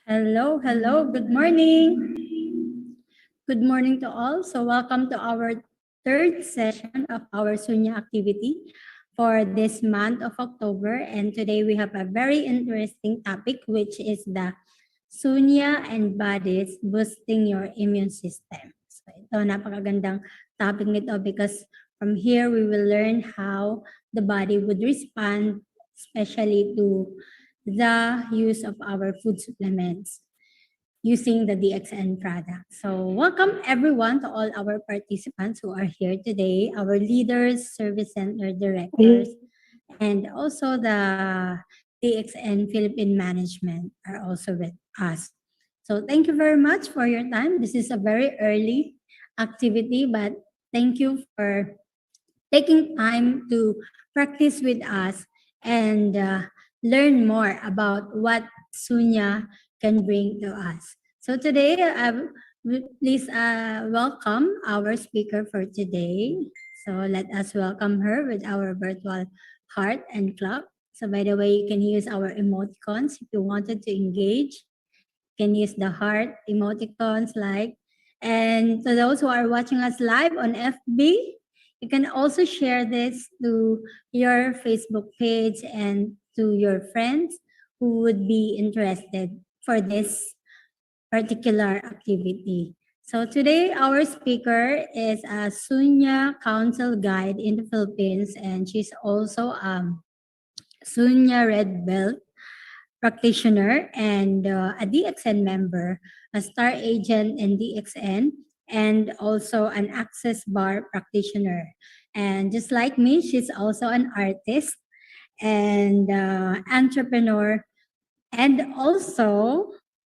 Hello, hello, good morning. Good morning to all. So, welcome to our third session of our Sunya activity for this month of October. And today we have a very interesting topic, which is the Sunya and bodies boosting your immune system. So, ito napakagandang topic nito because from here we will learn how the body would respond, especially to the use of our food supplements using the DXN product. So welcome everyone to all our participants who are here today, our leaders, service center directors, and also the DXN Philippine management are also with us. So thank you very much for your time. This is a very early activity, but thank you for taking time to practice with us and learn more about what Sunya can bring to us. So today, please welcome our speaker for today. So let us welcome her with our virtual heart and clap. So by the way, you can use our emoticons if you wanted to engage. You can use the heart emoticons like. And to those who are watching us live on FB, you can also share this to your Facebook page and to your friends who would be interested for this particular activity. So today our speaker is a Sunya Council Guide in the Philippines, and she's also Sunya Red Belt practitioner and a DXN member, a star agent in DXN, and also an access bar practitioner. And just like me, she's also an artist and entrepreneur and also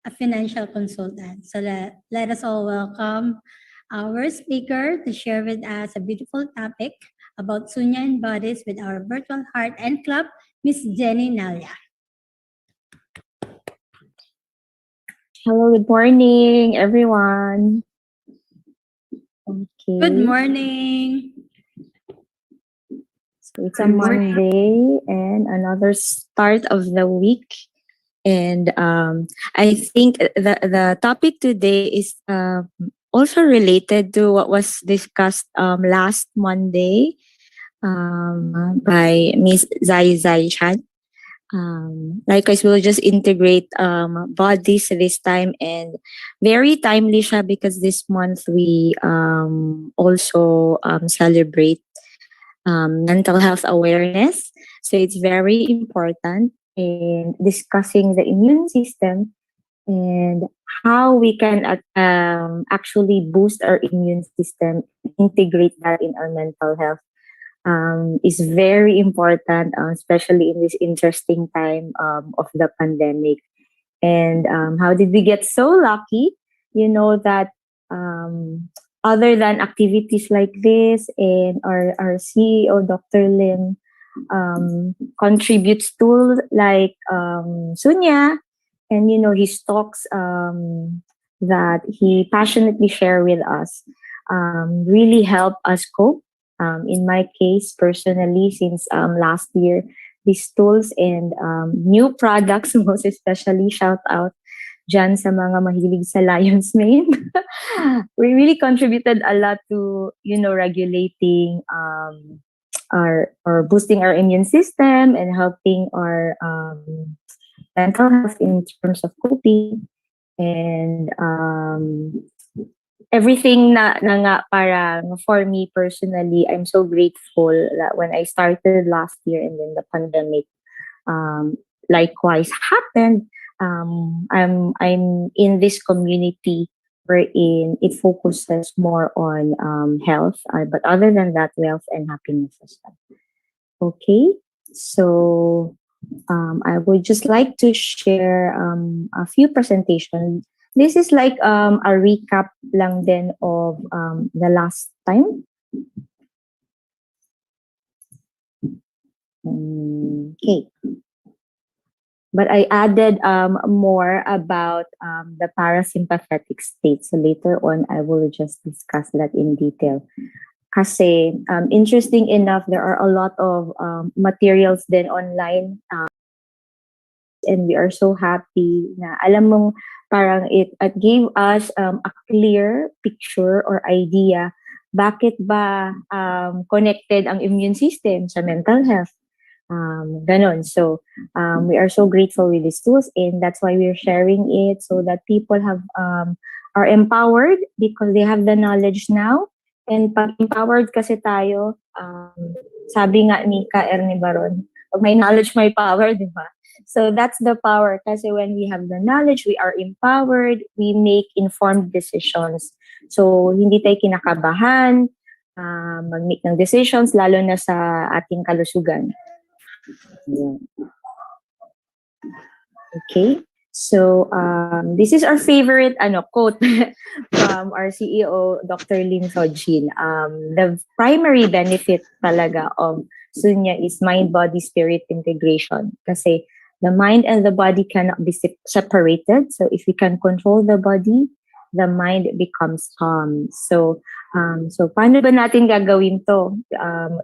a financial consultant. So let us all welcome our speaker to share with us a beautiful topic about Sunya and bodies with our virtual heart and club, Miss Jenny Nalia. Hello, good morning, everyone. Okay, Good morning. so it's a Monday and another start of the week. And I think the topic today is also related to what was discussed last Monday by Miss Zai Chan. Likewise, we'll just integrate bodies this time, and very timely siya because this month we also celebrate mental health awareness. So it's very important in discussing the immune system and how we can actually boost our immune system, integrate that in our mental health is very important, especially in this interesting time of the pandemic. And how did we get so lucky? You know that other than activities like this, and our CEO, Dr. Lim, contributes tools like Sunya, and his talks that he passionately share with us really help us cope. In my case, personally, since last year, these tools and new products, most especially, shout out dyan sa mga mahilig sa Lion's Mane. We really contributed a lot to, regulating or boosting our immune system and helping our mental health in terms of coping. And everything na nga parang for me personally, I'm so grateful that when I started last year and then the pandemic likewise happened, I'm in this community wherein it focuses more on health, but other than that, wealth and happiness as well. Okay, so I would just like to share a few presentations. This is like a recap lang din of the last time. Okay. But I added more about the parasympathetic state. So later on, I will just discuss that in detail. Kasi interesting enough, there are a lot of materials then online and we are so happy na alam mong parang it gave us a clear picture or idea bakit ba connected ang immune system sa mental health. Ganon. So, we are so grateful with these tools, and that's why we're sharing it so that people are empowered because they have the knowledge now. And pag empowered kasi tayo, sabi nga ni Ka Ernie Baron, pag may knowledge, may power, di ba? So that's the power kasi when we have the knowledge, we are empowered, we make informed decisions. So hindi tayo kinakabahan, mag-make ng decisions, lalo na sa ating kalusugan. Yeah. Okay. So, this is our favorite quote from our CEO, Dr. Lin Sojin. The primary benefit talaga of Sunya is mind-body-spirit integration. Kasi the mind and the body cannot be separated. So, if we can control the body, the mind becomes calm. So, paano ba natin gagawin to?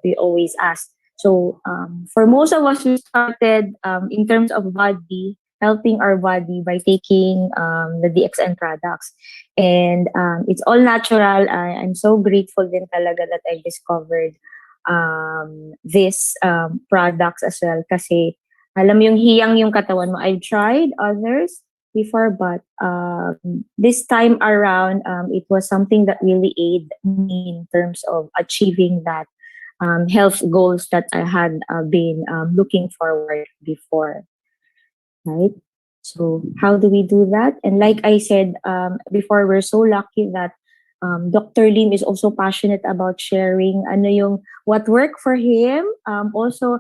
We always ask. So, for most of us, we started in terms of body, helping our body by taking the DXN products. And it's all natural. I'm so grateful din talaga that I discovered these products as well. Kasi alam yung hiyang yung katawan mo. I've tried others before, but this time around, it was something that really aided me in terms of achieving that health goals that I had been looking forward before. Right? So how do we do that? And like I said before, we're so lucky that Dr. Lim is also passionate about sharing what worked for him. Also,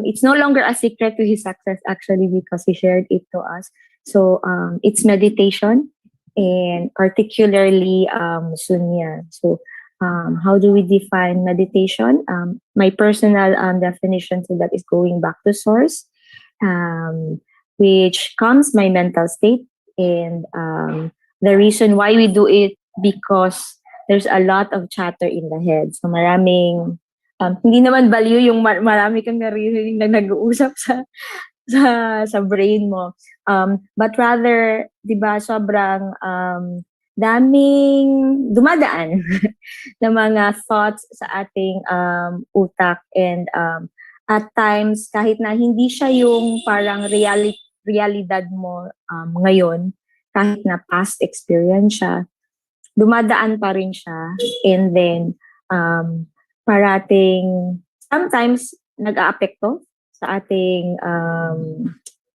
it's no longer a secret to his success actually because he shared it to us. So it's meditation and particularly Sunya. So how do we define meditation? My personal definition to that is going back to source. Which calms my mental state, and the reason why we do it because there's a lot of chatter in the head. So maraming hindi naman baliw yung marami kang naririnig na nag-uusap sa brain mo. But rather, 'di ba, sobrang daming dumadaan na mga thoughts sa ating utak, and at times kahit na hindi siya yung parang realidad mo ngayon, kahit na past experience siya, dumadaan pa rin siya. And then, parating, sometimes nag-aapekto sa ating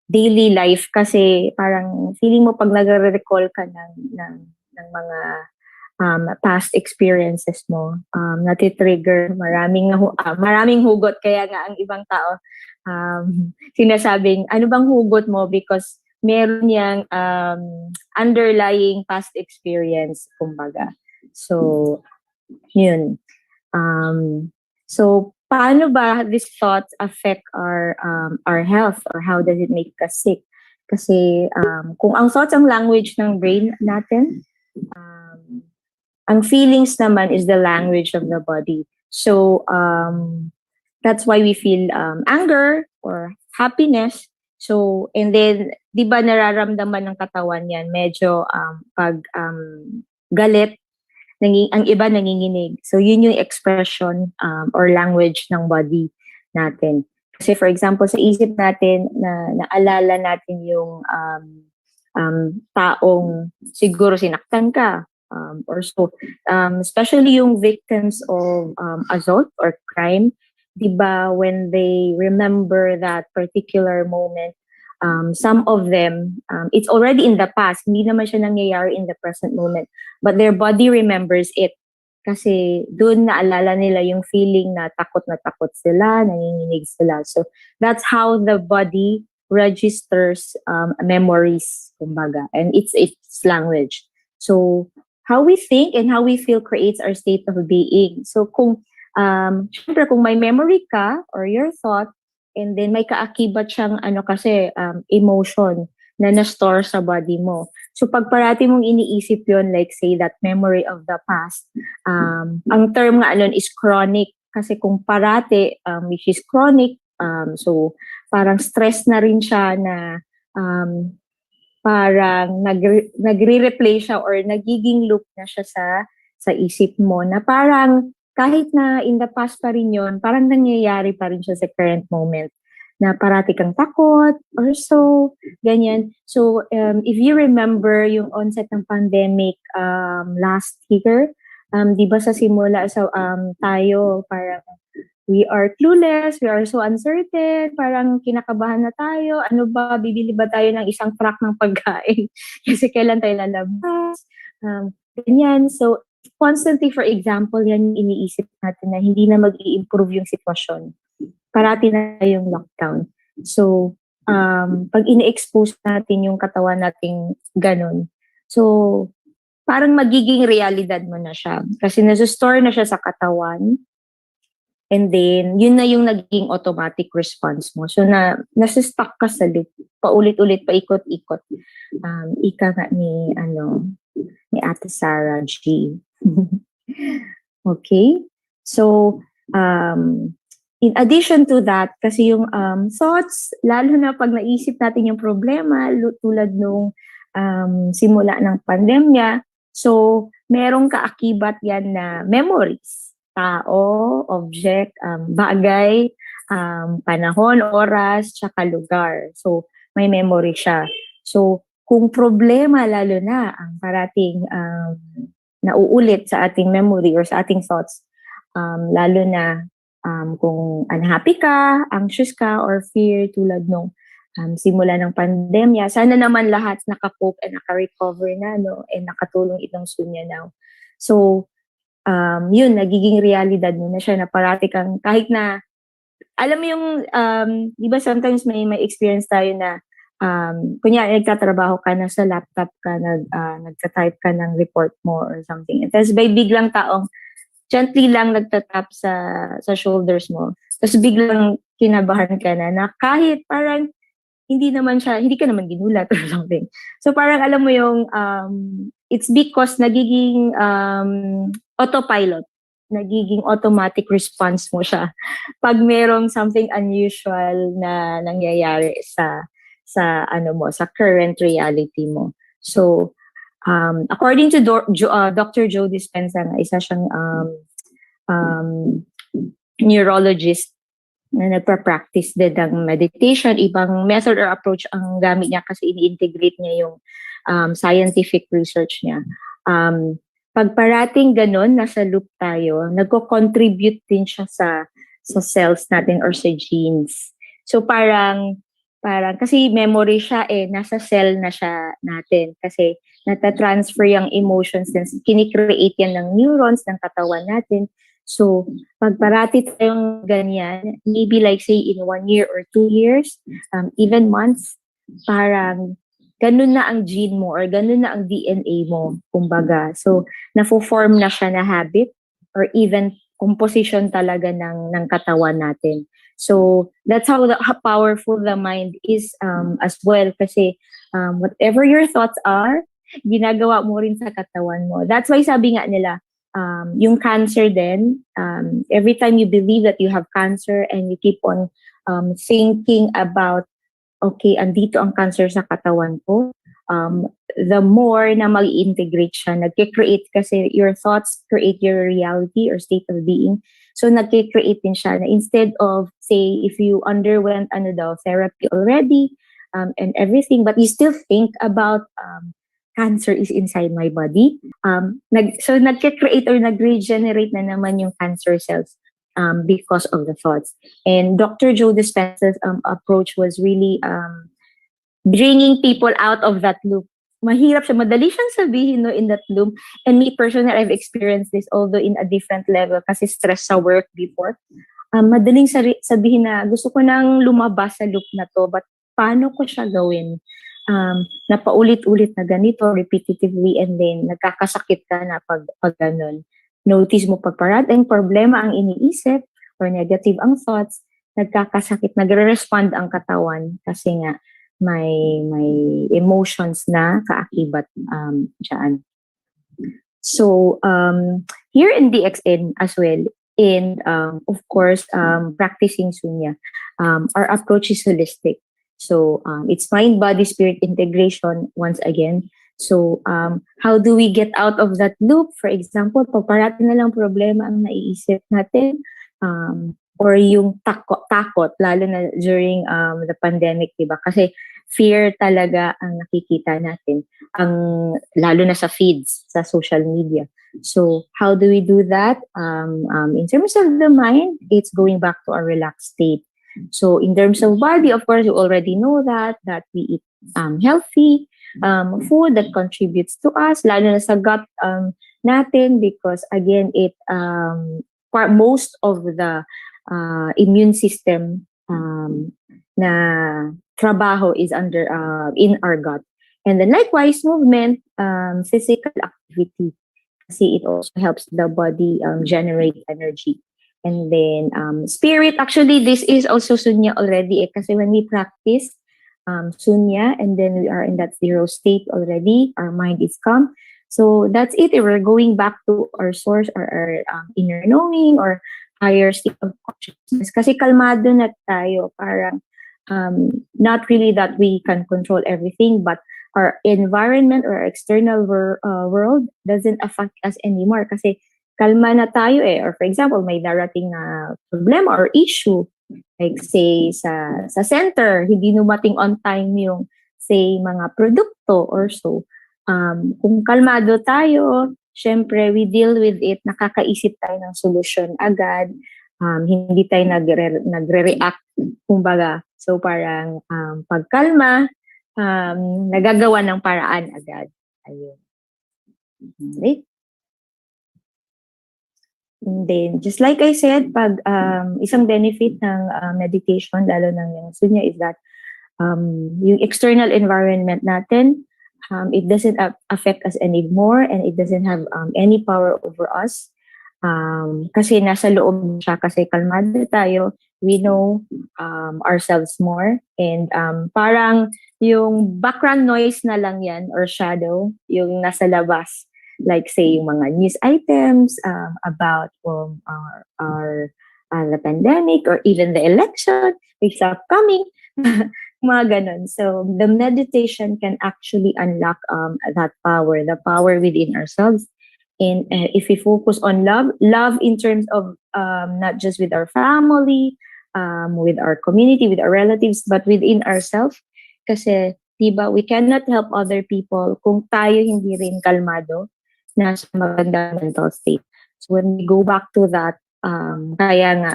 daily life kasi parang feeling mo pag nagre-recall ka ng mga past experiences mo, natitrigger, maraming hugot. Kaya nga ang ibang tao sinasabing, ano bang hugot mo? Because meron niyang underlying past experience, kumbaga. So, yun. So, paano ba these thoughts affect our health, or how does it make us sick? Kasi kung ang thoughts ang language ng brain natin, ang feelings naman is the language of the body. So, that's why we feel anger or happiness. So, and then, di ba nararamdaman ng katawan yan, medyo pag galit, ang iba nanginginig. So, yun yung expression or language ng body natin. Kasi for example, sa isip natin, naalala natin yung taong siguro sinaktan ka, or so. Especially yung victims of assault or crime, diba, when they remember that particular moment, some of them, it's already in the past, hindi naman siya nangyayari in the present moment, but their body remembers it. Kasi doon naalala nila yung feeling na takot sila, nanginginig sila. So that's how the body registers memories, kumbaga, and it's language. So how we think and how we feel creates our state of being. So syempre kung may memory ka or your thought, and then may kaakibat siyang emotion na na-store sa body mo. So pag parati mong iniisip yon, like say that memory of the past, ang term nga nun is chronic. Kasi kung parati, which is chronic, so parang stress na rin siya na um, parang nagre-replay siya or nagiging loop na siya sa isip mo na parang kahit na in the past pa rin yun, parang nangyayari pa rin siya sa current moment na parati kang takot or so, ganyan. So, if you remember yung onset ng pandemic last year, di ba sa simula tayo parang we are clueless, we are so uncertain, parang kinakabahan na tayo, ano ba, bibili ba tayo ng isang truck ng pagkain? Kasi kailan tayo lalabas? Ganyan. So, constantly, for example, yan yung iniisip natin na hindi na mag-i-improve yung sitwasyon. Parati na yung lockdown. So, pag ini-expose natin yung katawan nating ganun, so, parang magiging realidad mo na siya. Kasi nasa-store na siya sa katawan. And then, yun na yung naging automatic response mo. So, nasa-stuck ka sa loop. Paulit-ulit, paikot-ikot. Ika nga ni Ate Sarah G. Okay? So, in addition to that, kasi yung thoughts, lalo na pag naisip natin yung problema, tulad nung simula ng pandemya, so, merong kaakibat yan na memories. Tao, object, bagay, panahon, oras, tsaka lugar. So, may memory siya. So, kung problema lalo na ang parating nauulit sa ating memory or sa ating thoughts, lalo na kung unhappy ka, anxious ka, or fear tulad nung simula ng pandemya, sana naman lahat naka-cope and naka-recover na, no? And nakatulong itong Sunya now. So, yun, nagiging realidad mo na siya na parati kang, kahit na, alam mo yung, di ba sometimes may experience tayo na, kunyari, nagtatrabaho ka na sa laptop ka, nagta-type ka ng report mo or something. Tapos by biglang taong, gently lang nagtatap sa shoulders mo. Tapos biglang kinabahan ka na kahit parang, hindi ka naman ginulat or something. So parang alam mo yung, it's because nagiging autopilot, nagiging automatic response mo siya pag merong something unusual na nangyayari sa sa current reality mo. So, according to Dr. Joe Dispenza, isa siyang neurologist na nagpa-practice din ng meditation, ibang method or approach ang gamit niya kasi ini-integrate niya yung scientific research niya. Pag parating ganun, nasa loop tayo, nagko-contribute din siya sa cells natin or sa genes. So parang kasi memory siya nasa cell na siya natin kasi nata-transfer yung emotions din, kinikreate yan ng neurons ng katawan natin. So, pag parati tayong ganyan, maybe like say in 1 year or 2 years, even months, parang ganun na ang gene mo or ganun na ang DNA mo, kumbaga. So, nafo-form na siya na habit or even composition talaga ng katawan natin. So, that's how powerful the mind is as well kasi whatever your thoughts are, ginagawa mo rin sa katawan mo. That's why sabi nga nila, yung cancer din, every time you believe that you have cancer and you keep on thinking about, okay, andito ang cancer sa katawan ko, the more na mag-integrate siya, nag-create kasi your thoughts create your reality or state of being. So nag-create din siya na instead of, say, if you underwent therapy already and everything, but you still think about cancer is inside my body. So nag-create or nag-regenerate na naman yung cancer cells because of the thoughts. And Dr. Joe Dispenza's approach was really bringing people out of that loop. Mahirap siya, madali siyang sabihin in that loop. And me personally, I've experienced this although in a different level kasi stress sa work before. Madaling sabihin na gusto ko nang lumabas sa loop na to, but paano ko siya gawin? Na paulit-ulit na ganito, repetitively, and then nagkakasakit ka na pag ganun. Notice mo pag parating problema ang iniisip or negative ang thoughts, nagkakasakit, nagre-respond ang katawan kasi nga may emotions na kaakibat dyan. So, here in DXN as well, and of course, practicing Sunya, our approach is holistic. So it's mind, body, spirit integration once again. So how do we get out of that loop? For example, pag parati na lang problema ang naiisip natin, or yung takot, lalo na during the pandemic, diba? Kasi fear talaga ang nakikita natin, lalo na sa feeds, sa social media. So how do we do that? In terms of the mind, it's going back to a relaxed state. So in terms of body, of course, you already know that we eat healthy food that contributes to us, lalo na sa gut natin, because again, most of the immune system na trabaho is under in our gut. And then likewise, movement, physical activity, kasi it also helps the body generate energy. And then spirit, actually this is also Sunya already, kasi when we practice Sunya and then we are in that zero state already, our mind is calm. So that's it. We're going back to our source or our inner knowing or higher state of consciousness. Kasi kalmado na tayo. Parang not really that we can control everything, but our environment or our external world doesn't affect us anymore. Kasi kalma na tayo eh. Or for example, may darating na problema or issue. Like say sa center, hindi dumating on time yung say mga produkto or so. Kung kalmado tayo, syempre we deal with it, nakakaisip tayo ng solusyon agad, hindi tayo nagre-react, kumbaga. So parang pagkalma, nagagawa ng paraan agad. Ayun. Okay. And then, just like I said, pag isang benefit ng meditation, lalo ng yung Sunya, is that yung external environment natin, it doesn't affect us anymore and it doesn't have any power over us. Kasi nasa loob siya, kasi kalmado tayo, we know ourselves more, and parang yung background noise na lang yan or shadow, yung nasa labas. Like say yung mga news items about the pandemic or even the election, it's upcoming, mga ganon. So the meditation can actually unlock that power, the power within ourselves. And if we focus on love in terms of not just with our family, with our community, with our relatives, but within ourselves. Kasi, diba, we cannot help other people kung tayo hindi rin kalmado, nasa magandang mental state. So when we go back to that, kaya nga,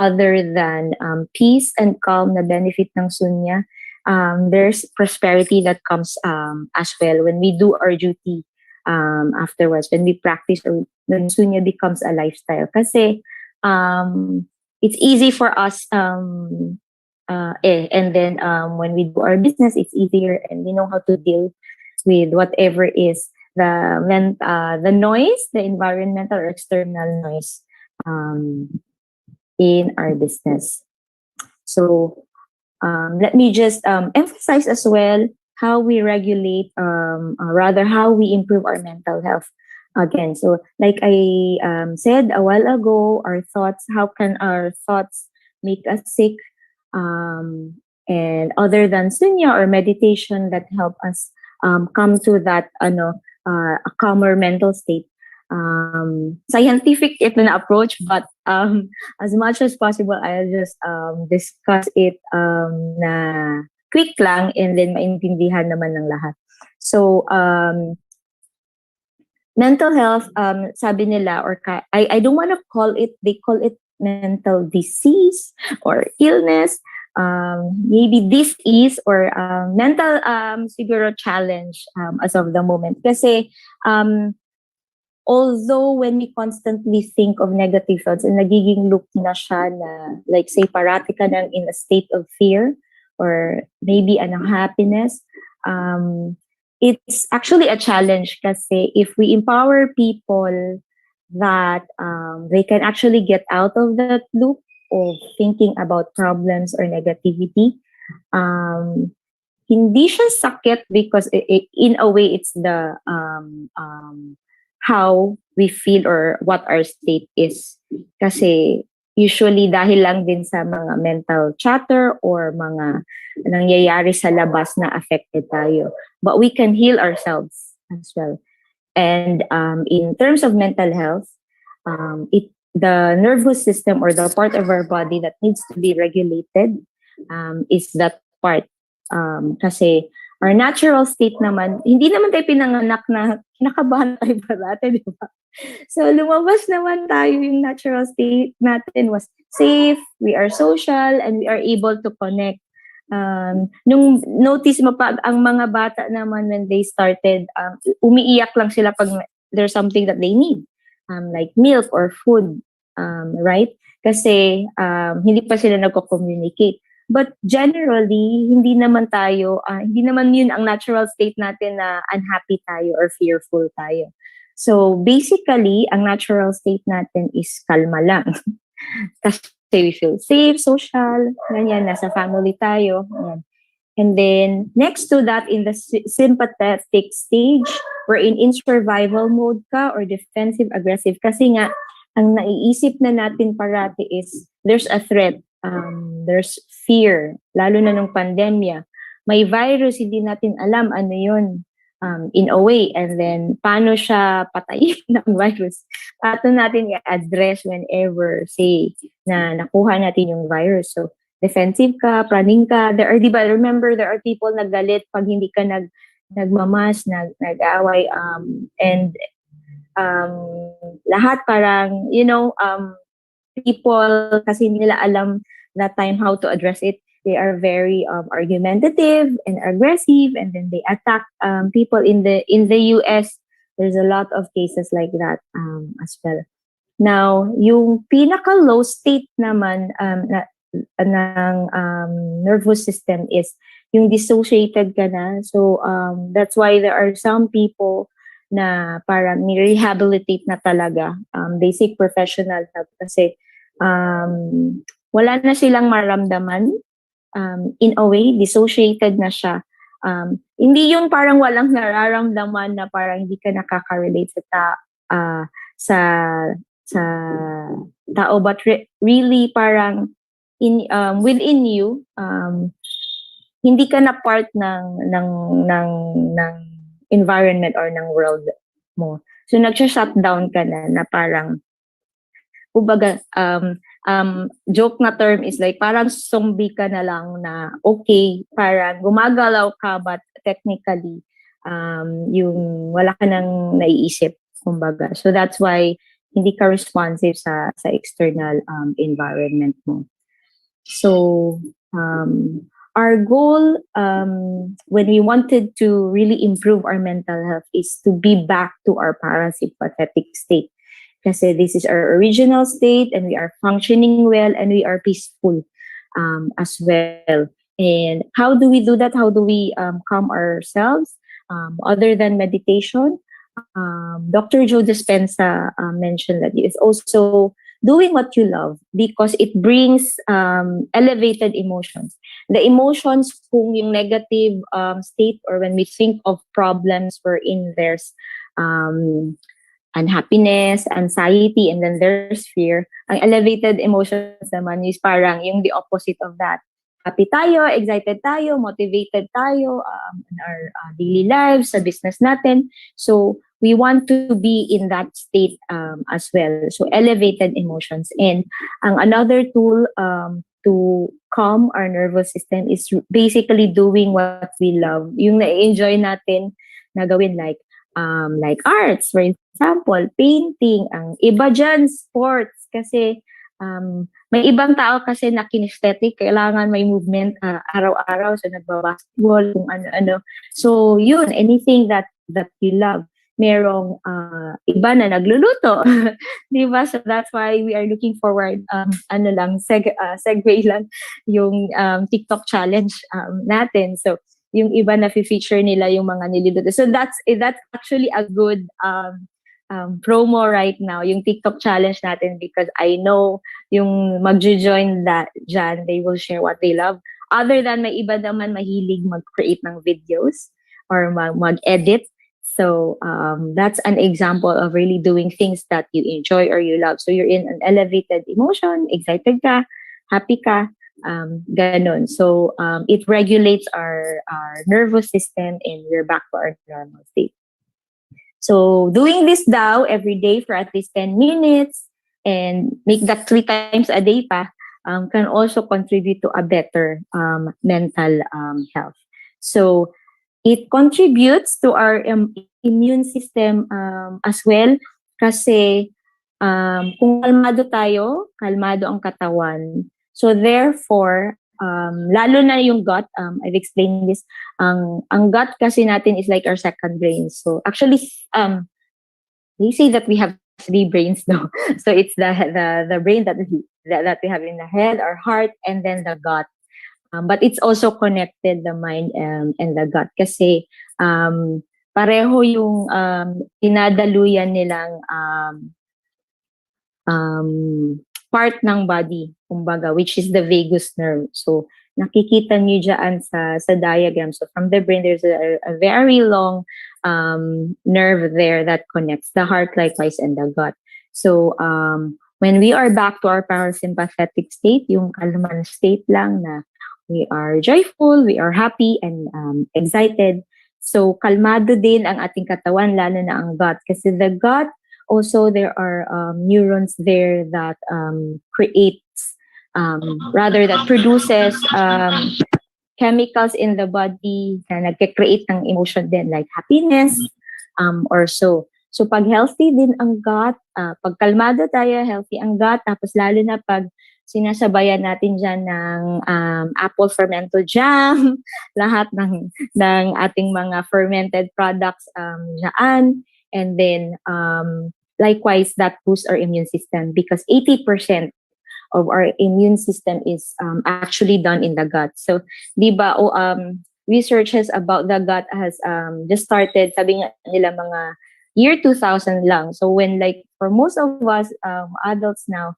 other than peace and calm na benefit ng Sunya, there's prosperity that comes as well when we do our duty afterwards, when we practice, or when Sunya becomes a lifestyle. Kasi it's easy for us, and then when we do our business, it's easier and we know how to deal with whatever is the noise, the environmental or external noise in our business. So let me just emphasize as well how we regulate, rather how we improve our mental health. Again, so like I said a while ago, our thoughts, how can our thoughts make us sick? And other than Sunya or meditation that help us come to that a calmer mental state. Scientific ito na approach, but as much as possible, I'll just discuss it na quick lang and then maintindihan naman ng lahat. So, mental health, sabi nila, or I don't want to call it, they call it mental disease or illness. Maybe this is or mental siguro challenge as of the moment. Kasi although when we constantly think of negative thoughts, and nagiging loop na siya na, like say parati ka nang in a state of fear or maybe unhappiness, it's actually a challenge kasi if we empower people that they can actually get out of that loop of thinking about problems or negativity, hindi siya sakit because in a way it's the how we feel or what our state is. Kasi usually dahil lang din sa mga mental chatter or mga nangyayari sa labas na affected tayo. But we can heal ourselves as well. And in terms of mental health, the nervous system or the part of our body that needs to be regulated is that part. Kasi our natural state naman, hindi naman tayo pinanganak na kinakabahan tayo parati, di ba? So lumabas naman tayo, yung natural state natin was safe, we are social, and we are able to connect. Nung notice mo pa, ang mga bata naman when they started, umiiyak lang sila pag there's something that they need, like milk or food, right? Kasi hindi pa sila nagko-communicate. But generally, hindi naman yun ang natural state natin na unhappy tayo or fearful tayo. So basically, ang natural state natin is kalma lang. Kasi we feel safe, social, ganyan, nasa family tayo. Ganyan. And then, next to that, in the sympathetic stage, wherein in survival mode ka or defensive, aggressive. Kasi nga, ang naiisip na natin parati is, there's a threat, there's fear, lalo na nung pandemya. May virus, hindi natin alam ano yun. In a way, and then paano siya patayin ng virus. Paano natin i-address whenever, say, na nakuha natin yung virus. So, defensive ka, praning ka. Remember, there are people nagalit pag hindi ka nagmamas, nag-away, and lahat parang, people, kasi nila alam that time how to address it. They are very argumentative and aggressive, and then they attack people in the US. There's a lot of cases like that as well. Now, yung pinaka low state naman ng nervous system is yung dissociated ka na. So that's why there are some people na parang ni-rehabilitate na talaga. They seek professional help kasi wala na silang maramdaman. In a way, dissociated na siya. Hindi yung parang walang nararamdaman na parang hindi ka nakaka-relate sa tao, but really parang within you, hindi ka na part ng environment or ng world mo. So nagsha-shutdown ka na parang kumbaga, joke na term is like, parang zombie ka na lang na okay, parang gumagalaw ka, but technically, yung wala ka nang naiisip, kumbaga. So that's why, hindi ka responsive sa external environment mo. So, our goal, when we wanted to really improve our mental health, is to be back to our parasympathetic state. Kasi this is our original state, and we are functioning well, and we are peaceful as well. And how do we do that? How do we calm ourselves? Other than meditation, Dr. Joe Dispenza mentioned that it's also doing what you love, because it brings elevated emotions. The emotions, kung yung negative state, or when we think of problems wherein there's unhappiness, anxiety, and then there's fear. Ang elevated emotions naman is parang yung the opposite of that. Happy tayo, excited tayo, motivated tayo in our daily lives, sa business natin. So, we want to be in that state as well. So, elevated emotions. And another tool to calm our nervous system is basically doing what we love. Yung na-enjoy natin na gawin, like arts, for example, painting. Ang iba dyan, sports. Kasi may ibang tao kasi na kinesthetic, kailangan may movement araw-araw. So nagbabasketball, kung ano-ano. So yun, anything that you love. Merong iba na nagluluto. Diba? So that's why we are looking forward, segue lang yung TikTok challenge natin. So yung iba na feature nila yung mga niluluto. So that's actually a good promo right now, yung TikTok challenge natin, because I know yung magjo-join that dyan, they will share what they love. Other than may iba naman mahilig mag-create ng videos or mag-edit. So that's an example of really doing things that you enjoy or you love. So you're in an elevated emotion, excited ka, happy ka, ganon. So it regulates our nervous system and we're back to our normal state. So doing this daw every day for at least 10 minutes and make that 3 times a day pa can also contribute to a better mental health. So it contributes to our immune system as well kasi kung kalmado tayo, kalmado ang katawan. So therefore, lalo na yung gut, I've explained this, ang gut kasi natin is like our second brain. So actually, they say that we have 3 brains no. So it's the brain that we have in the head, our heart, and then the gut. But it's also connected, the mind and the gut. Kasi pareho yung tinadaluyan nilang part ng body, kumbaga, which is the vagus nerve. So nakikita niyo dyan sa diagram. So from the brain, there's a very long nerve there that connects the heart likewise and the gut. So when we are back to our parasympathetic state, yung kalman state lang na we are joyful, we are happy and excited. So kalmado din ang ating katawan, lalo na ang gut. Kasi the gut, also there are neurons there that creates, that produces chemicals in the body na nagke-create ng emotion din like happiness or so. So pag healthy din ang gut, pag kalmado tayo, healthy ang gut, tapos lalo na pag sinasabayan natin dyan ng apple fermented jam, lahat ng ating mga fermented products dyan. And then likewise, that boosts our immune system because 80% of our immune system is actually done in the gut. So, di ba, researches about the gut has just started, sabi nga nila mga year 2000 lang. So when like for most of us adults now,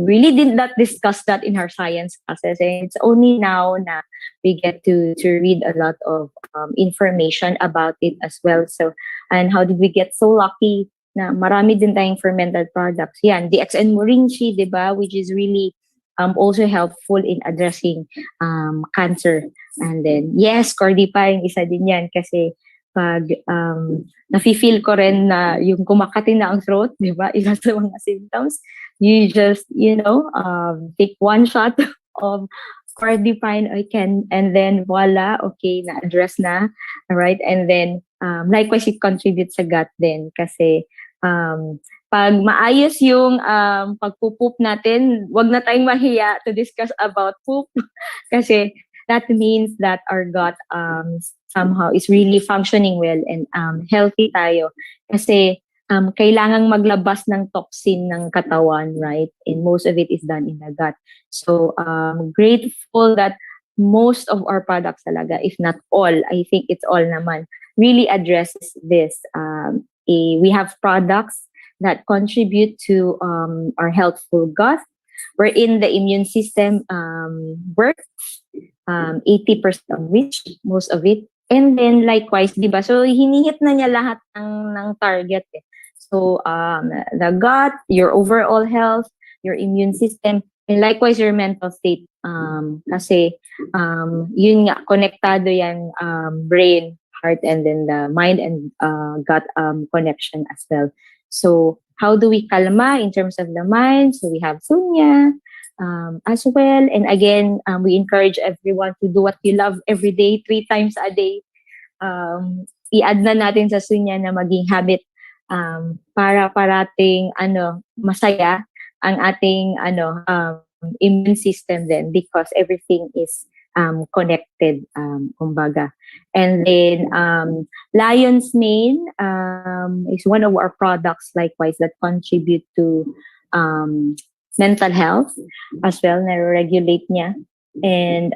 really did not discuss that in our science classes. And it's only now na we get to read a lot of information about it as well. So, and how did we get so lucky na marami din tayong fermented products. Yan, DXN Morinchi, di ba? Which is really also helpful in addressing cancer. And then, yes, Cordypa, yung isa din yan kasi pag nafe-feel ko rin na yung kumakati na ang throat, di ba? Isa sa mga symptoms. You just, take one shot of Cordipine and then voila, okay, na-address na. Alright? And then, likewise, it contributes sa gut din kasi pag maayos yung pagpupoop natin, wag na tayong mahiya to discuss about poop kasi that means that our gut somehow is really functioning well and healthy tayo kasi kailangang maglabas ng toxin ng katawan, right? And most of it is done in the gut. So grateful that most of our products talaga, if not all, I think it's all naman, really addresses this. We have products that contribute to our healthful gut, wherein the immune system works, 80% of which, most of it. And then likewise, di ba? So hinihit na niya lahat ng target. Eh. So the gut, your overall health, your immune system, and likewise your mental state. Kasi yun nga, konektado yan, brain, heart, and then the mind and gut connection as well. So how do we kalma in terms of the mind? So we have Sunya as well. And again, we encourage everyone to do what you love every day, 3 times a day. I-add na natin sa Sunya na maging habit para parating masaya ang ating immune system then because everything is connected, kumbaga. And then Lion's Mane is one of our products likewise that contribute to mental health as well, na-regulate niya. And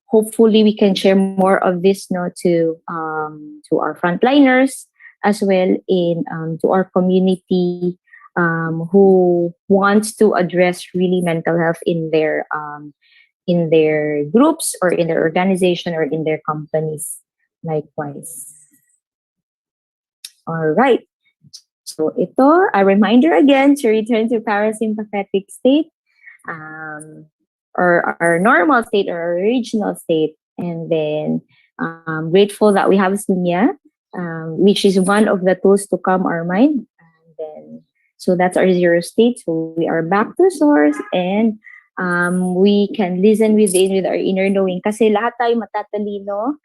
hopefully we can share more of this to our frontliners as well in to our community who wants to address really mental health in their groups or in their organization or in their companies likewise. All right. So ito, a reminder again to return to parasympathetic state, um, or our normal state or our original state. And then grateful that we have Sunya, which is one of the tools to calm our mind. And then, so that's our zero state. So we are back to source, and we can listen within with our inner knowing. Kasi lahat tayo matatalino.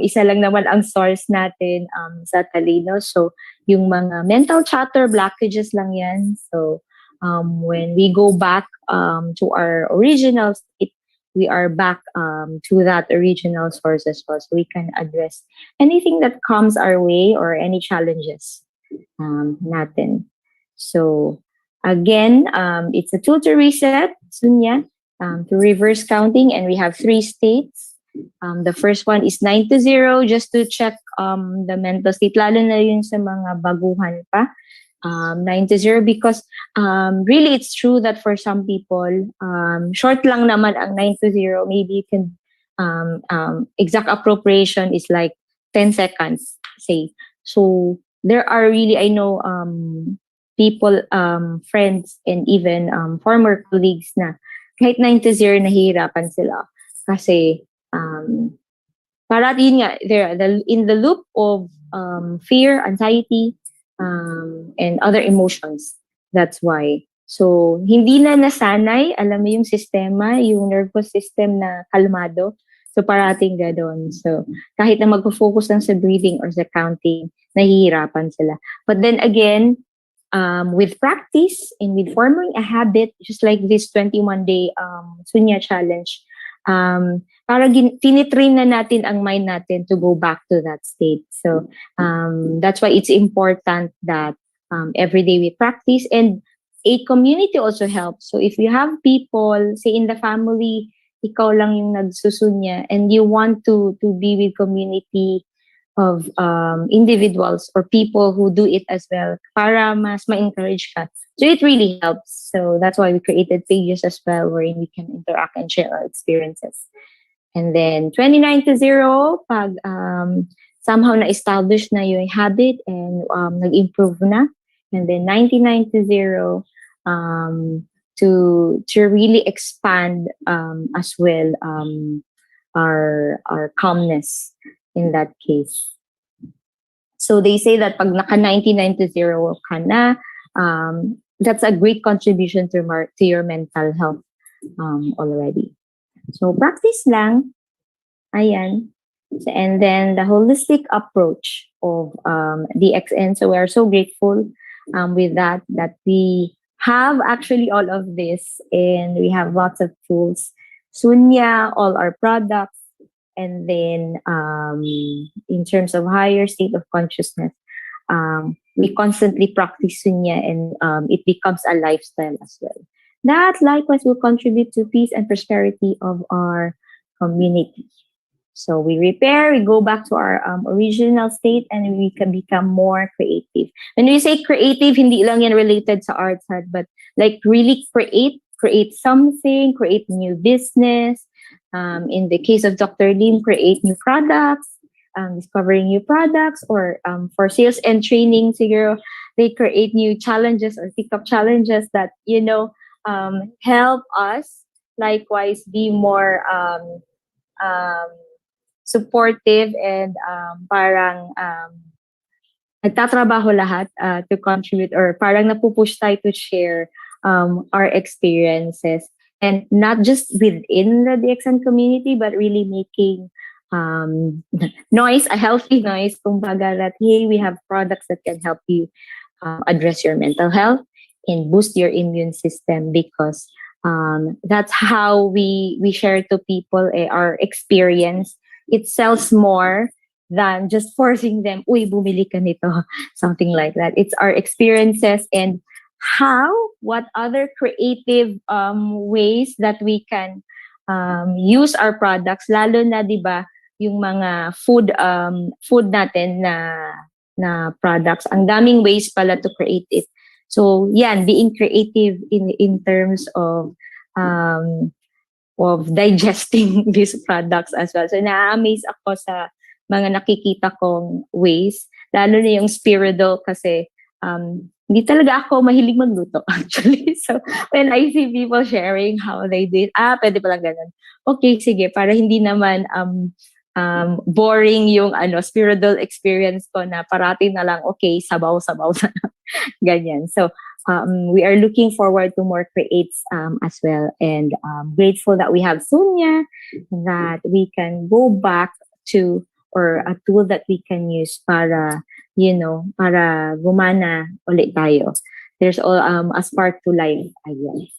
Isa lang naman ang source natin sa talino. So yung mga mental chatter blockages lang yan. So when we go back to our original state, we are back to that original source as well. So we can address anything that comes our way or any challenges natin. So again, it's a tool to reset, Sunya, to reverse counting, and we have 3 states. The first one is 9 to 0, just to check the mental state, lalo na yun sa mga baguhan pa. 9 to 0, because really it's true that for some people, short lang naman ang 9 to 0. Maybe you can exact appropriation is like 10 seconds, say. So there are really, I know people, friends, and even former colleagues na kahit 9 to 0 nahihirapan sila kasi para yun nga, they're in the loop of fear, anxiety, and other emotions. That's why. So, hindi na nasanay, alam mo yung sistema, yung nervous system na kalmado. So, parating gano'n. So, kahit na magpo-focus lang sa breathing or sa counting, nahihirapan sila. But then again, with practice and with forming a habit, just like this 21-day Sunya challenge, para tinitrain na natin ang mind natin to go back to that state. So that's why it's important that every day we practice, and a community also helps. So if you have people, say in the family, ikaw lang yung nagsusunya, and you want to be with community of individuals or people who do it as well, para mas ma-encourage ka. So it really helps. So that's why we created pages as well, wherein we can interact and share our experiences. And then 29 to 0, pag somehow na-establish na yung habit and nag-improve na. And then 99 to 0, to really expand as well our calmness in that case. So they say that pag naka 99 to 0 ka na, that's a great contribution to your mental health already. So practice lang. Ayan. And then the holistic approach of DXN. So we are so grateful with that we have actually all of this, and we have lots of tools. Sunya, all our products, and then in terms of higher state of consciousness, we constantly practice Sunya, and it becomes a lifestyle as well. That likewise will contribute to peace and prosperity of our community. So we repair, we go back to our original state, and we can become more creative. When we say creative, hindi lang yan related sa arts, but like really create something, create new business. In the case of Dr. Lim, create new products, discovering new products, or for sales and training, siguro, they create new challenges or pick-up challenges that, help us likewise be more supportive, and parang nagtatrabaho lahat to contribute, or parang napupush tayo to share our experiences, and not just within the DXN community, but really making noise, a healthy noise, kumbaga, that hey, we have products that can help you address your mental health and boost your immune system, because that's how we share to people our experience. It sells more than just forcing them, uy, bumili ka nito, something like that. It's our experiences, and what other creative ways that we can use our products, lalo na, di ba, yung mga food natin na products. Ang daming ways pala to create it. So, yan, being creative in terms of digesting these products as well. So, na-amaze ako sa mga nakikita kong ways Lalo na yung spiridol kasi hindi talaga ako mahilig magluto actually. So when I see people sharing how they do it, pwede palang ganun. Okay, sige, para hindi naman boring yung spiridol experience ko na parati na lang, okay, sabaw-sabaw na ganyan. So we are looking forward to more creates as well, and grateful that we have Sunya, that we can go back to, or a tool that we can use para para gumana ulit tayo. There's all a spark to life, I guess.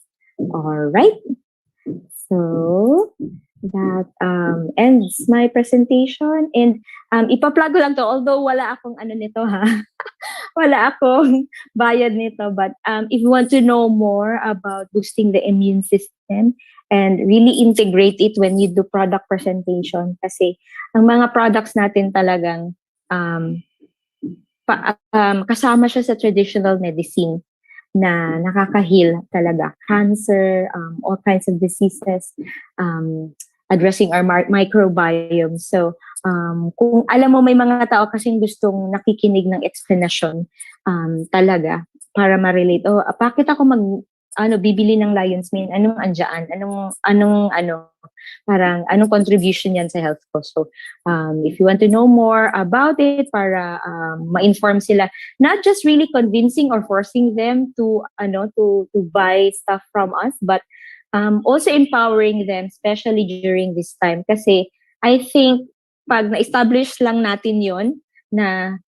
All right. So that ends my presentation, and ipa-plug ko lang to, although wala akong nito ha. Wala akong bayad nito, but if you want to know more about boosting the immune system and really integrate it when you do product presentation, kasi ang mga products natin talagang kasama siya sa traditional medicine na nakaka-heal talaga. Cancer, all kinds of diseases, addressing our microbiome. So, kung alam mo, may mga tao kasing gustong nakikinig ng explanation talaga para ma-relate. Bakit ako bibili ng Lion's Mane? Anong andyan? Parang anong contribution yan sa health ko? So, if you want to know more about it, para ma-inform sila, not just really convincing or forcing them to buy stuff from us, but also empowering them, especially during this time. Kasi I think pag na-establish lang natin yon na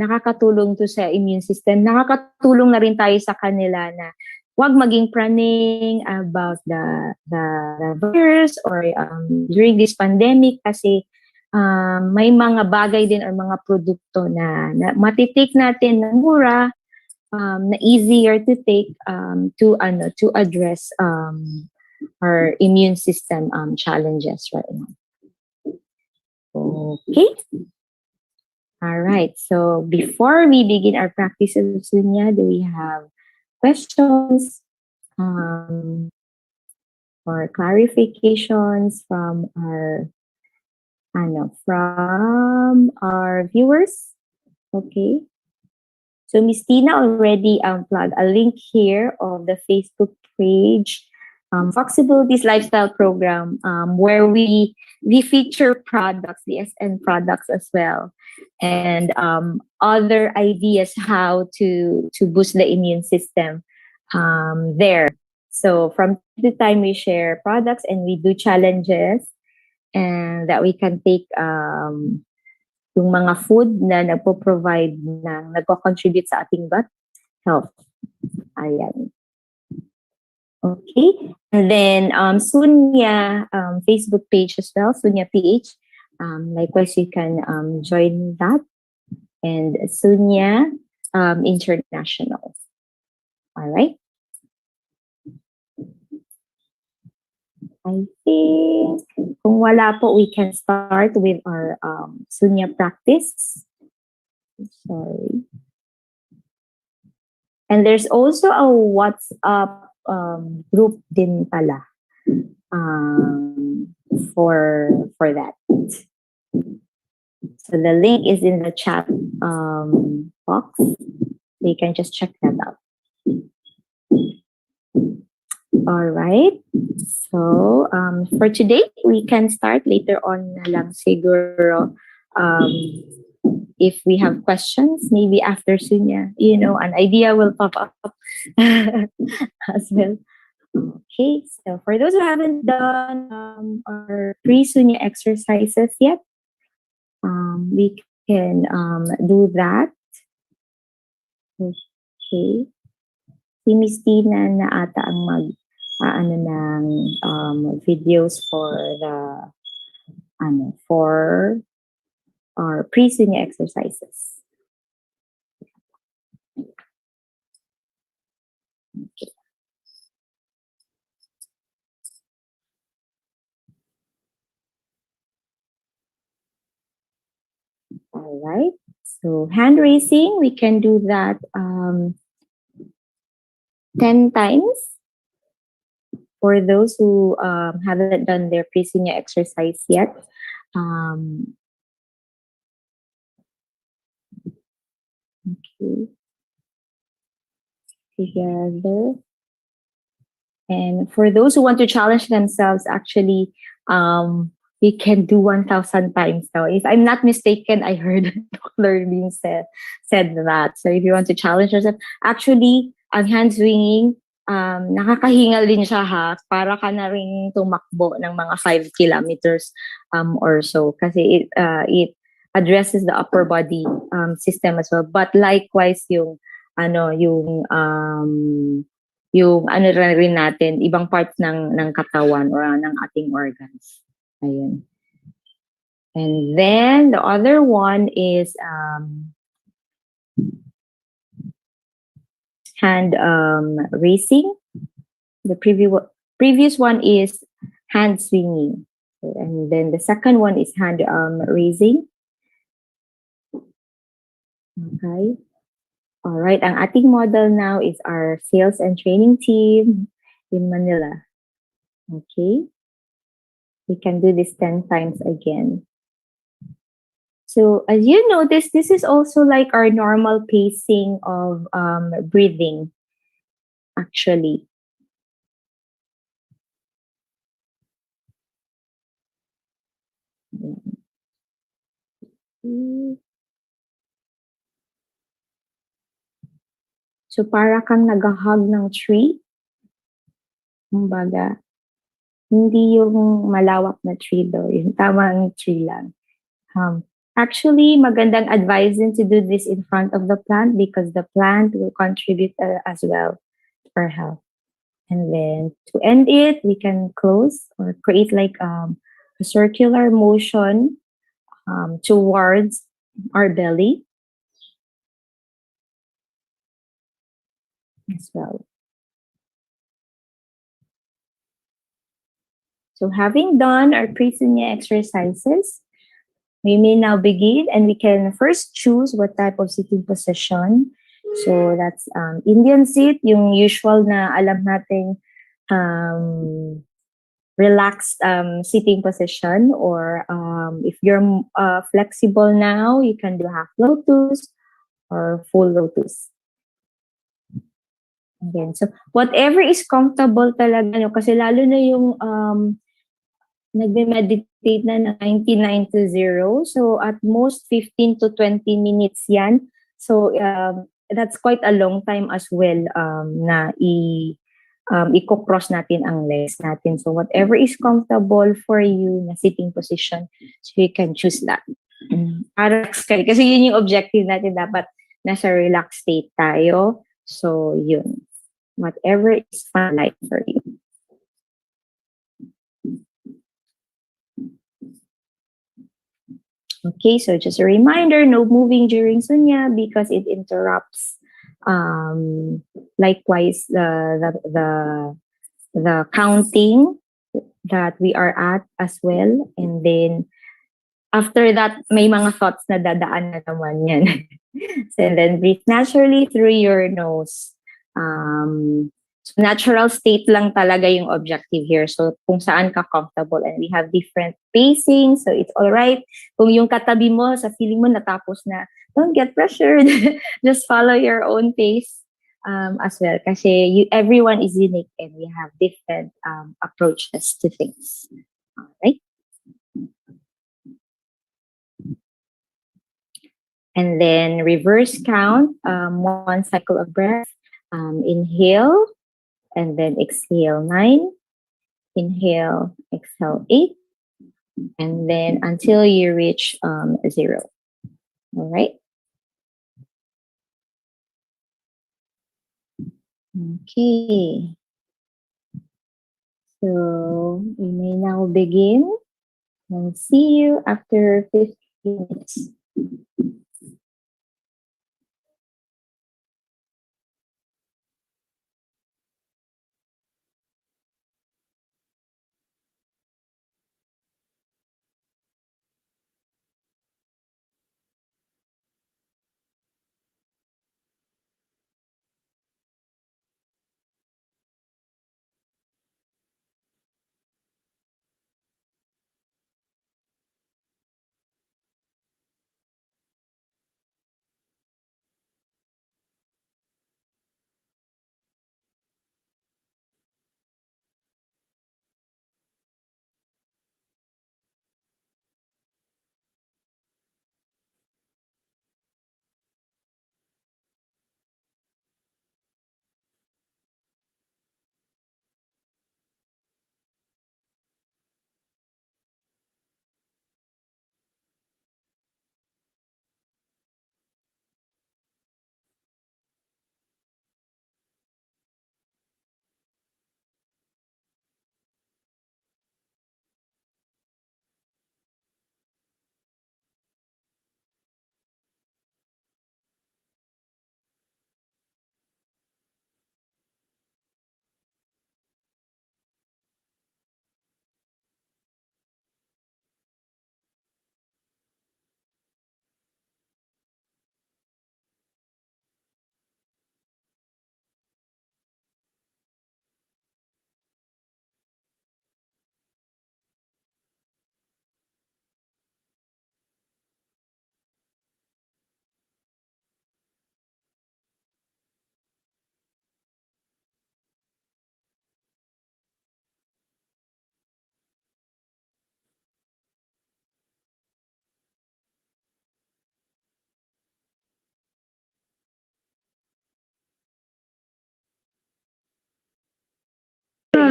nakakatulong to sa immune system, nakakatulong na rin tayo sa kanila na huwag maging praning about the virus or during this pandemic, kasi may mga bagay din or mga produkto na matitake natin na mura, na easier to take to address our immune system challenges right now. Okay. All right. So before we begin our practice of Sunya, do we have questions or clarifications from our viewers? Okay. So Miss Tina already plugged a link here of the Facebook page, Flexibilities Lifestyle Program, where we feature products, the SN products as well, and other ideas how to boost the immune system there. So from time to time we share products and we do challenges, and that we can take yung mga food na nagpo-provide nagko-contribute sa ating gut health. Ayan. Okay. And then Sunya Facebook page as well, Sunya PH. Likewise, you can join that. And Sunya International. All right. I think kung wala po, we can start with our Sunya practice. Sorry. And there's also a WhatsApp group din pala for that. So the link is in the chat box. So you can just check that out. All right. So for today, we can start later on na lang siguro. If we have questions, maybe after Sunya, an idea will pop up as well. Okay. So for those who haven't done our pre-Sunya exercises yet, we can do that. Okay. Si Miss Tina na ata ang ng videos for the for our pre-Sunya exercises. Okay. All right. So hand raising, we can do that 10 times. For those who haven't done their pre-Sunya exercise yet, Okay, together. And for those who want to challenge themselves, actually, we can do 1,000 times now. If I'm not mistaken, I heard Dr. Lynn said that. So if you want to challenge yourself, actually, ang hand swinging, nakakahingal din siya ha. Para ka na rin tumakbo ng mga 5 kilometers or so. Kasi it addresses the upper body system as well. But likewise, yung ano rin natin, ibang parts ng katawan or ng ating organs. Ayun. And then the other one is hand raising. The previous one is hand swinging. And then the second one is hand raising. Okay. All right. Ang ating model now is our sales and training team in Manila. Okay. We can do this 10 times again. So as you notice, this is also like our normal pacing of breathing, actually. So para kang nag-hug ng tree, kumbaga, hindi yung malawak na tree though, yung tamang tree lang. Actually, magandang advice din to do this in front of the plant because the plant will contribute as well for health. And then to end it, we can close or create like a circular motion towards our belly as well. So having done our pre-Sunya exercises, we may now begin and we can first choose what type of sitting position. So that's Indian sit, yung usual na alam natin relaxed sitting position, or if you're flexible now, you can do half lotus or full lotus. Again, so whatever is comfortable talaga nyo, kasi lalo na yung nagme-meditate na 99 to 0. So at most 15 to 20 minutes yan. So that's quite a long time as well na i-cross natin ang legs natin. So whatever is comfortable for you na sitting position, so you can choose that. Relax kayo. Kasi yun yung objective natin, dapat nasa relaxed state tayo. So yun. Whatever is fun like for you. Okay, so just a reminder, no moving during Sunya because it interrupts likewise the counting that we are at as well. And then after that, may mga thoughts na dadaan na naman yan. So then breathe naturally through your nose. So natural state lang talaga yung objective here. So kung saan ka comfortable, and we have different pacing, so it's all right. Kung yung katabi mo, sa feeling mo natapos na, don't get pressured. Just follow your own pace as well. Kasi everyone is unique and we have different approaches to things. All right. And then reverse count, one cycle of breath. Inhale, and then exhale 9. Inhale, exhale 8. And then until you reach 0. All right. Okay. So we may now begin and see you after 15 minutes.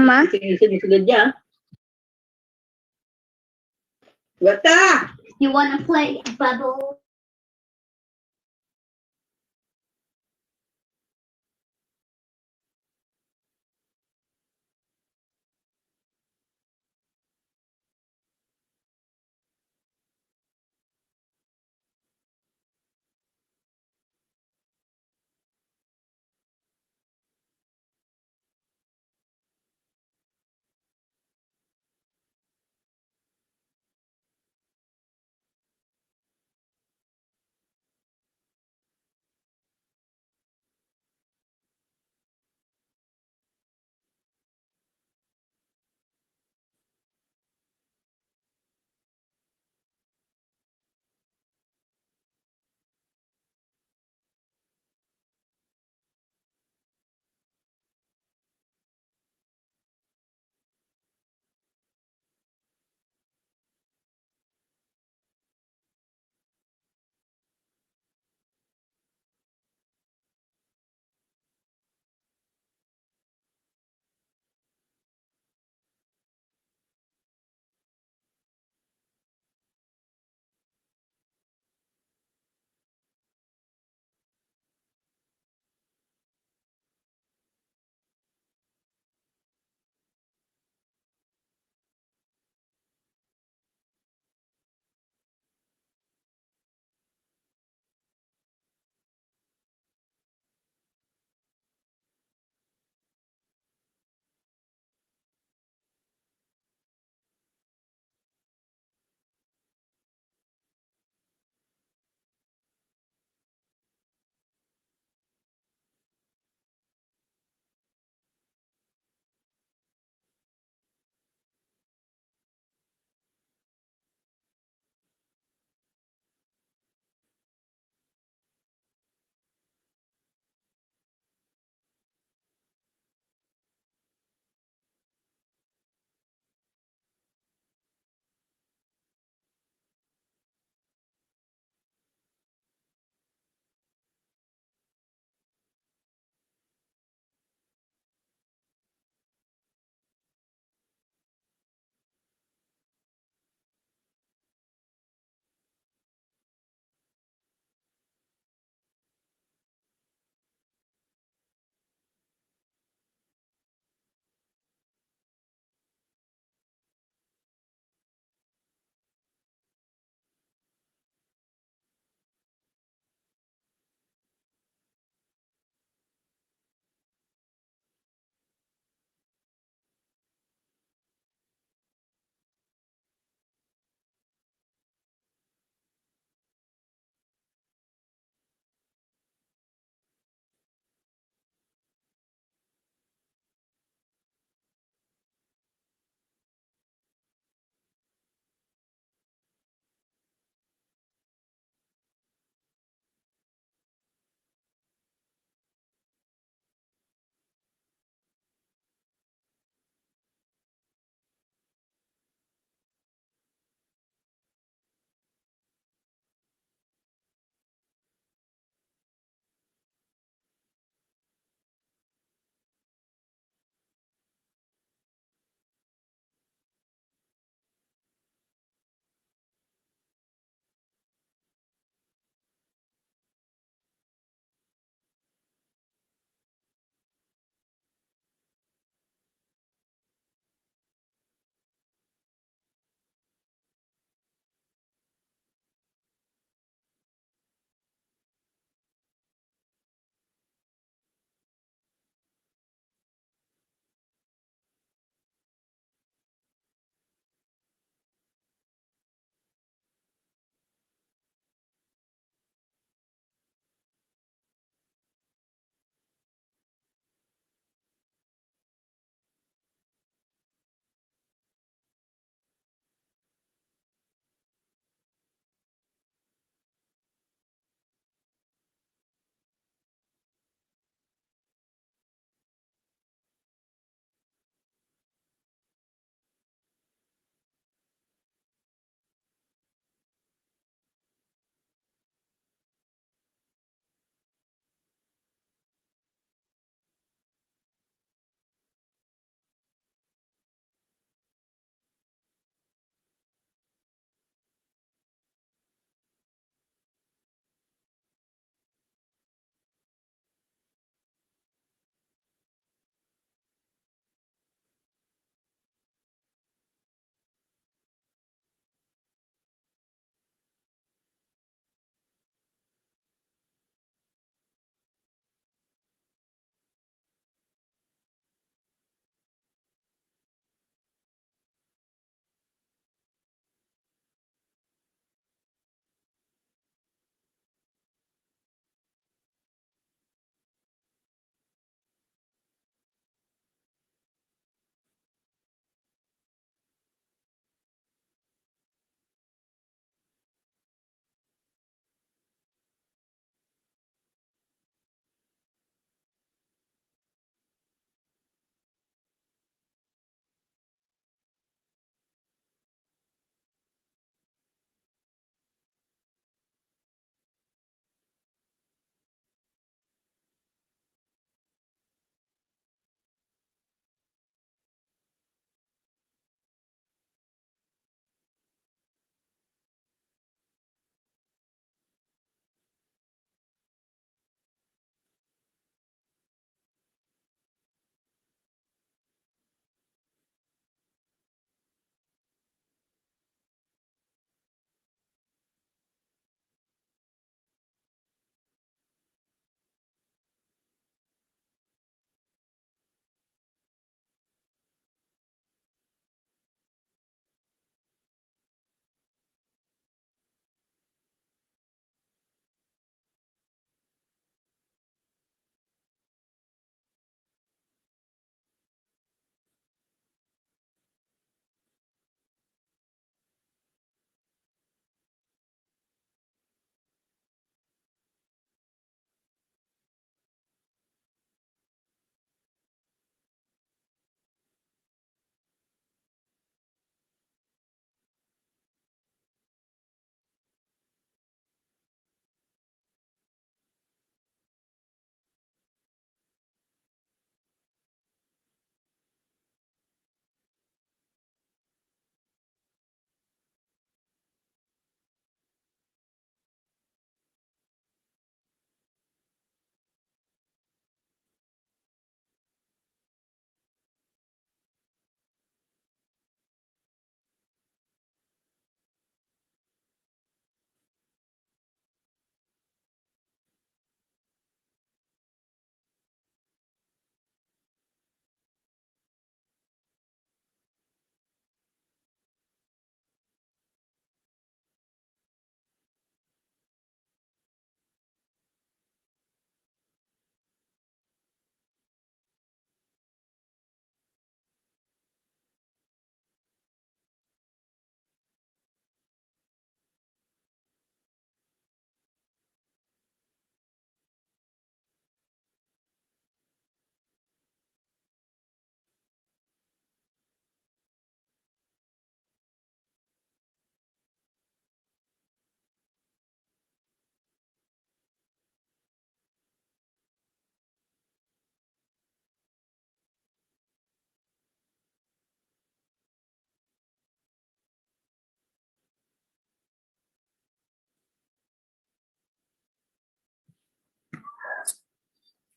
Ma. Sige, sige, sige dyan. Bata! You wanna play bubble?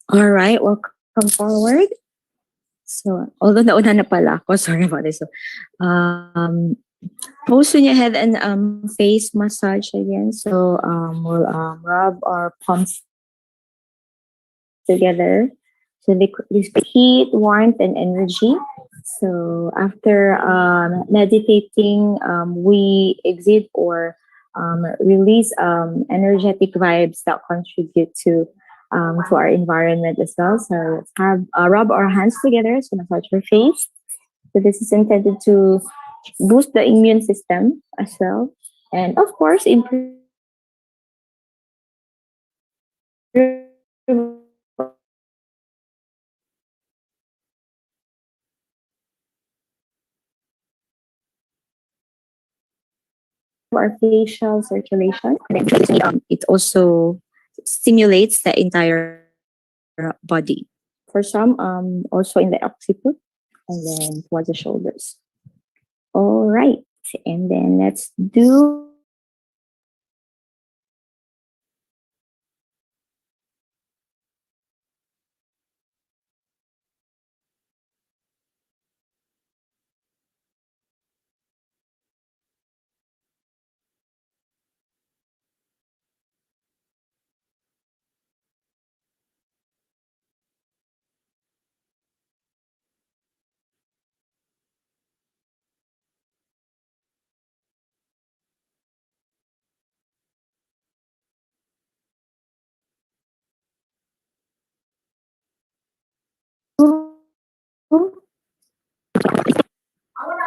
All right, welcome forward. So, although nauna na pala ako, sorry about this. So, post on your head and face massage again. So, we'll rub our palms together. So, this heat, warmth, and energy. So, after meditating, we exit or release energetic vibes that contribute to our environment as well. So, let's have rub our hands together. So, massage your face. So, this is intended to boost the immune system as well, and of course improve our facial circulation. And then it also stimulates the entire body. For some, also in the occiput, and then towards the shoulders. All right, and then let's do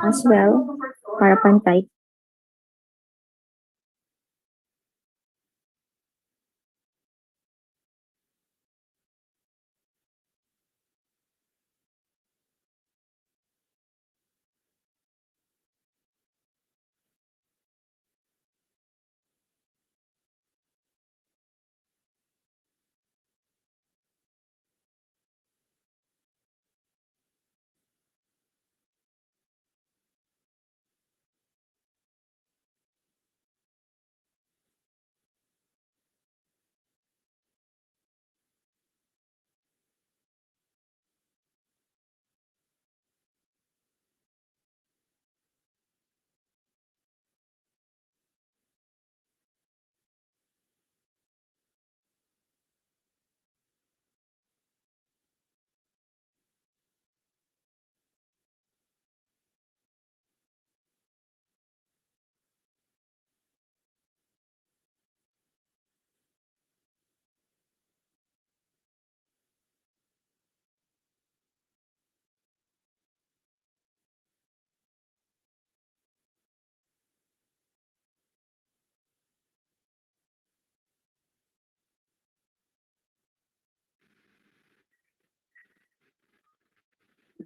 as well para pantay.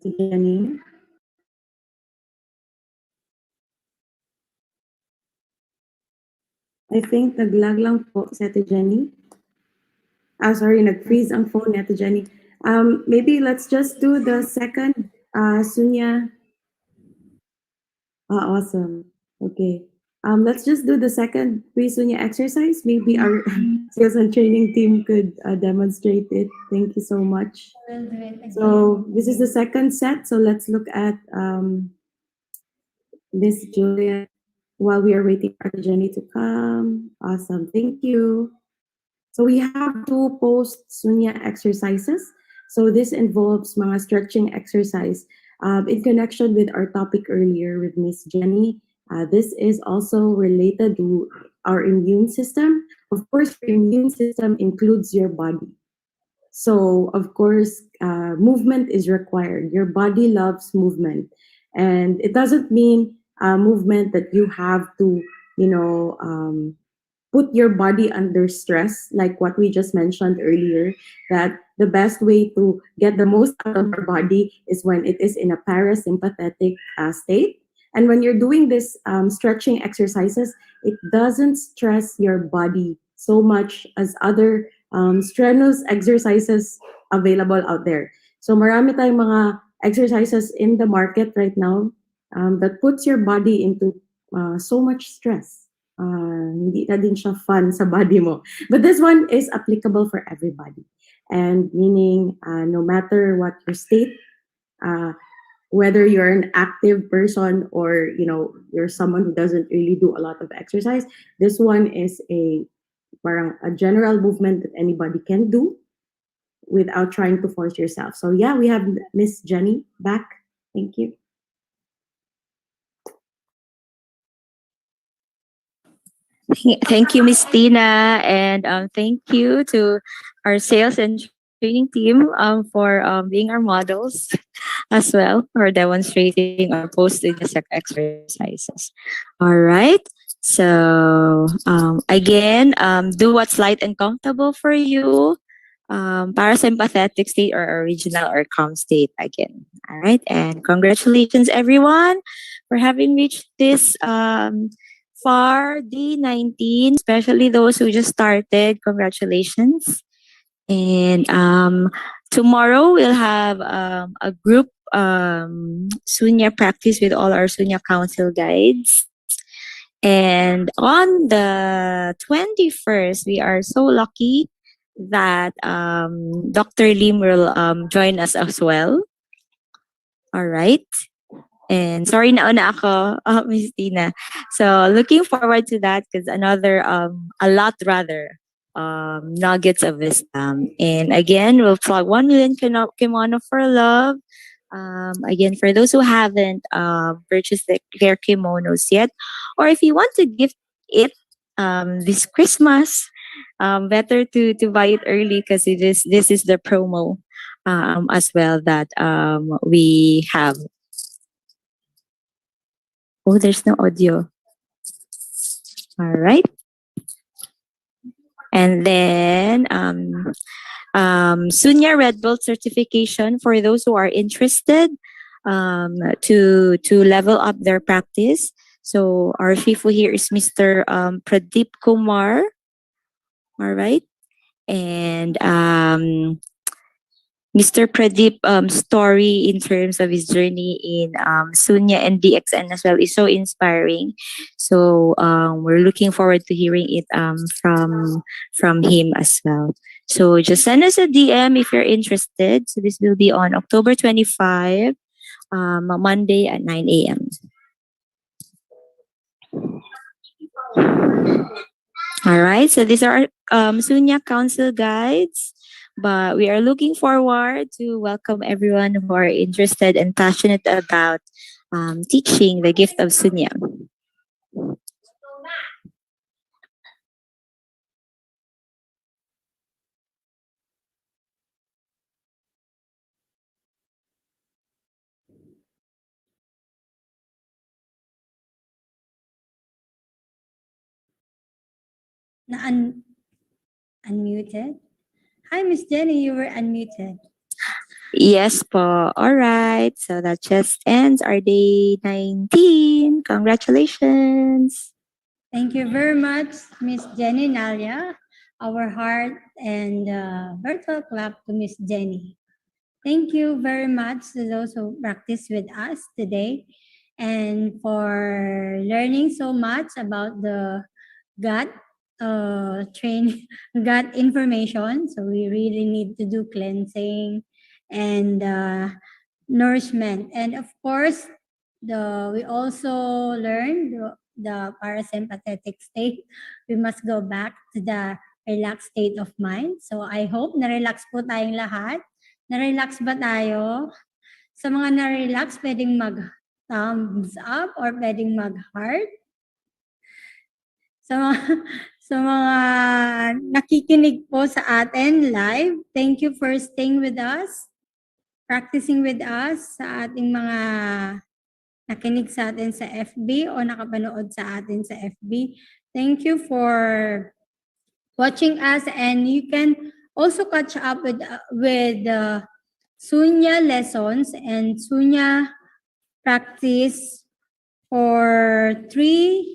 Jenny. I think naglag lang po si Ate Jenny. Sorry, nag-freeze ang phone ni Ate Jenny. Maybe let's just do the second Sunya. Awesome. Okay. Let's just do the second pre-Sunya exercise. Maybe our sales and training team could demonstrate it. Thank you so much. We'll do it again. So this is the second set. So let's look at Miss Julia while we are waiting for Jenny to come. Awesome. Thank you. So we have two post Sunya exercises. So this involves mga stretching exercise in connection with our topic earlier with Miss Jenny. This is also related to our immune system. Of course, your immune system includes your body. So, of course, movement is required. Your body loves movement. And it doesn't mean movement that you have to, you know, put your body under stress, like what we just mentioned earlier, that the best way to get the most out of our body is when it is in a parasympathetic state. And when you're doing this stretching exercises, it doesn't stress your body so much as other strenuous exercises available out there. So marami tayong mga exercises in the market right now that puts your body into so much stress. Hindi na din siya fun sa body mo. But this one is applicable for everybody. And meaning, no matter what your state, uh, whether you're an active person or you're someone who doesn't really do a lot of exercise, this one is parang a general movement that anybody can do without trying to force yourself. So yeah, we have Miss Jenny back. Thank you. Thank you, Miss Tina, and thank you to our sales and training team for being our models as well, for demonstrating or posting the exercises. All right. So again, do what's light and comfortable for you. Parasympathetic state or original or calm state again. All right. And congratulations, everyone, for having reached this far day 19, especially those who just started. Congratulations. And tomorrow we'll have a group Sunya practice with all our Sunya Council guides. And on the 21st, we are so lucky that Dr. Lim will join us as well. All right. And sorry nauna ako, Miss Tina. So looking forward to that because a lot rather, nuggets of wisdom. And again, we'll plug 1 million kimono for love. Again, for those who haven't purchased their kimonos yet, or if you want to gift it this Christmas, better to buy it early because this is the promo as well that we have. Oh, there's no audio. All right. And then Sunya Red Belt certification for those who are interested to level up their practice. So our FIFO here is Mr. Pradeep Kumar. All right. And Mr. Pradeep story in terms of his journey in Sunya and DXN as well is so inspiring. So we're looking forward to hearing it from him as well. So just send us a DM if you're interested. So this will be on October 25, Monday at 9 a.m. All right. So these are Sunya Council guides. But we are looking forward to welcome everyone who are interested and passionate about teaching the gift of Sunya. Unmuted. Hi, Miss Jenny, you were unmuted. Yes po. All right. So that just ends our day 19. Congratulations. Thank you very much, Miss Jenny Nalia. Our heart and virtual clap to Miss Jenny. Thank you very much to those who practice with us today and for learning so much about the gut train gut information. So we really need to do cleansing and nourishment. And of course, we also learned the parasympathetic state. We must go back to the relaxed state of mind. So I hope na-relax po tayong lahat. Na-relax ba tayo? Sa mga na-relax, pwedeng mag-thumbs up or pwedeng mag-heart. Sa mga, sa mga nakikinig po sa atin live, thank you for staying with us, practicing with us sa ating mga nakinig sa atin sa FB o nakapanood sa atin sa FB. Thank you for watching us, and you can also catch up with Sunya lessons and Sunya practice for 3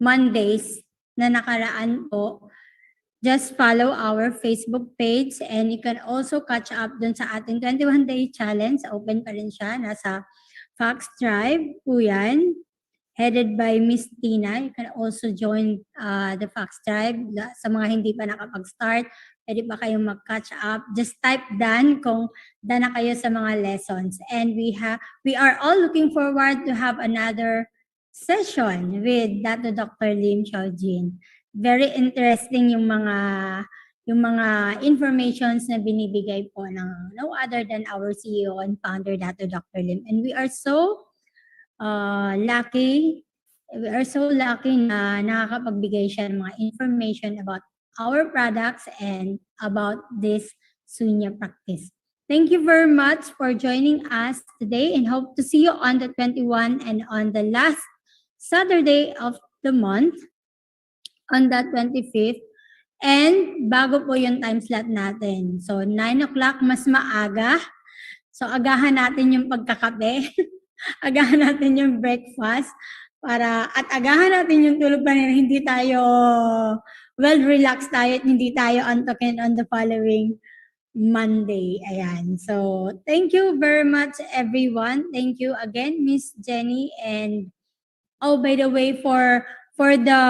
Mondays na nakaraan po. Just follow our Facebook page and you can also catch up dun sa ating 21-day challenge. Open pa rin siya. Nasa Fox Drive po yan. headed by Miss Tina. You can also join the Fox Tribe. Sa mga hindi pa nakapag-start, pwede pa kayong mag-catch up. Just type Dan kung dan na kayo sa mga lessons. And we are all looking forward to have another session with Dr. Lim Xiaojin. Very interesting yung mga informations na binibigay po ng no other than our CEO and founder, Dr. Lim. And we are so lucky. We are so lucky na nakakapagbigay siya ng mga information about our products and about this Sunya practice. Thank you very much for joining us today and hope to see you on the 21 and on the last Saturday of the month on the 25th. And bago po yung time slot natin. So 9 o'clock mas maaga. So agahan natin yung pagkakape. Agahan natin yung breakfast at agahan natin yung tulog pa nila. Hindi tayo relaxed tayo at hindi tayo antokin on the following Monday. Ayan. So, thank you very much, everyone. Thank you again, Miss Jenny. And, by the way, for the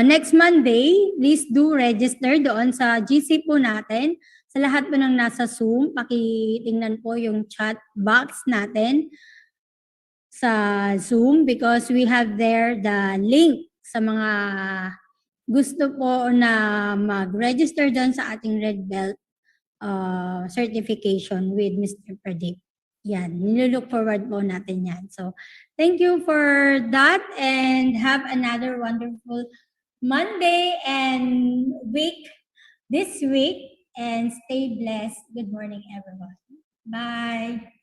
next Monday, please do register doon sa GC po natin. Sa lahat po ng nasa Zoom, pakitingnan po yung chat box natin sa Zoom because we have there the link sa mga gusto po na mag-register doon sa ating Red Belt certification with Mr. Pradeep. Yan, nilook forward po natin yan. So, thank you for that and have another wonderful Monday and this week and stay blessed. Good morning, everyone. Bye.